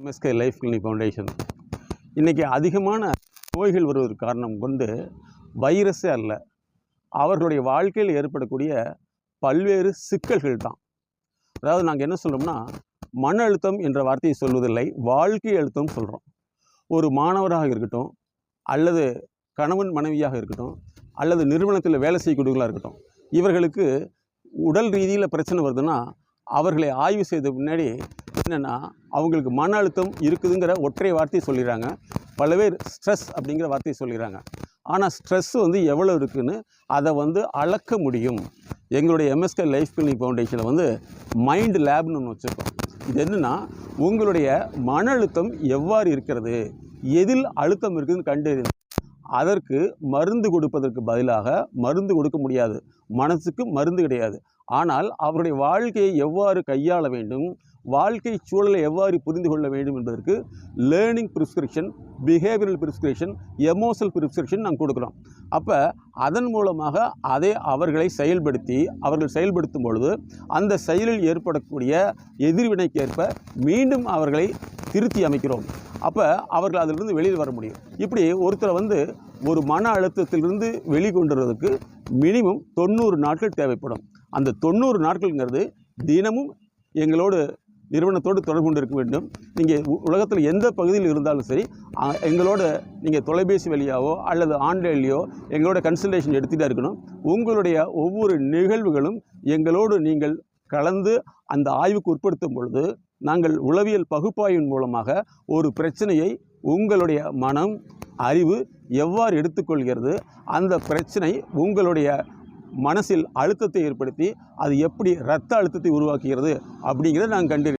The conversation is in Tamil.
எம்எஸ்கே லைஃப் கிளினிக் ஃபவுண்டேஷன் இன்றைக்கி அதிகமான நோய்கள் வருவதற்கு காரணம் கொண்டு வைரஸே அல்ல, அவர்களுடைய வாழ்க்கையில் ஏற்படக்கூடிய பல்வேறு சிக்கல்கள் தான். அதாவது நாங்கள் என்ன சொல்கிறோம்னா, மன அழுத்தம் என்ற வார்த்தையை சொல்வதில்லை, வாழ்க்கை அழுத்தம் சொல்கிறோம். ஒரு மாணவராக இருக்கட்டும், அல்லது கணவன் மனைவியாக இருக்கட்டும், அல்லது நிறுவனத்தில் வேலை செய்யக்கூடியவர்களாக இருக்கட்டும், இவர்களுக்கு உடல் ரீதியில் பிரச்சனை வருதுன்னா அவர்களை ஆய்வு செய்த முன்னாடி என்னென்னா அவங்களுக்கு மன அழுத்தம் இருக்குதுங்கிற ஒற்றை வார்த்தையை சொல்லிடுறாங்க. பல பேர் ஸ்ட்ரெஸ் அப்படிங்கிற வார்த்தையை சொல்லிடுறாங்க. ஆனால் ஸ்ட்ரெஸ் எவ்வளோ இருக்குதுன்னு அதை அளக்க முடியும். எங்களுடைய எம்எஸ்கே லைஃப் கிளினிக் ஃபவுண்டேஷனில் மைண்ட் லேப்னு ஒன்று வச்சுருக்கோம். இது என்னென்னா, உங்களுடைய மன அழுத்தம் எவ்வாறு இருக்கிறது, எதில் அழுத்தம் இருக்குதுன்னு கண்டறிந்து அதற்கு மருந்து கொடுப்பதற்கு பதிலாக, மருந்து கொடுக்க முடியாது, மனசுக்கு மருந்து கிடையாது, ஆனால் அவருடைய வாழ்க்கையை எவ்வாறு கையாள வேண்டும், வாழ்க்கை சூழலை எவ்வாறு புரிந்து கொள்ள வேண்டும் என்பதற்கு learning prescription, behavioural prescription, emotional prescription நாங்கள் கொடுக்குறோம். அப்போ அதன் மூலமாக அதை அவர்களை அவர்கள் செயல்படுத்தும் பொழுது அந்த செயலில் ஏற்படக்கூடிய எதிர்வினைக்கேற்ப மீண்டும் அவர்களை திருத்தி அமைக்கிறோம். அப்போ அவர்கள் அதிலிருந்து வெளியில் வர முடியும். இப்படி ஒருத்தரை ஒரு மன அழுத்தத்திலிருந்து வெளிக்கொண்டு வருவதற்கு மினிமம் 90 நாட்கள் தேவைப்படும். அந்த 90 நாட்கள்ங்கிறது தினமும் எங்களோடு நிறுவனத்தோடு தொடர்பு கொண்டு இருக்க வேண்டும். நீங்கள் உலகத்தில் எந்த பகுதியில் இருந்தாலும் சரி, எங்களோட நீங்கள் தொலைபேசி வழியாவோ அல்லது ஆன்லைன்லேயோ எங்களோட கன்சல்டேஷன் எடுத்துகிட்டே இருக்கணும். உங்களுடைய ஒவ்வொரு நிகழ்வுகளும் எங்களோடு நீங்கள் கலந்து அந்த ஆய்வுக்கு உட்படுத்தும் பொழுது நாங்கள் உளவியல் பகுப்பாய்வின் மூலமாக ஒரு பிரச்சனையை உங்களுடைய மனம், அறிவு எவ்வாறு எடுத்துக்கொள்கிறது, அந்த பிரச்சனை உங்களுடைய மனசில் அழுத்தத்தை ஏற்படுத்தி அது எப்படி இரத்த அழுத்தத்தை உருவாக்குகிறது அப்படிங்கிறத நாங்கள்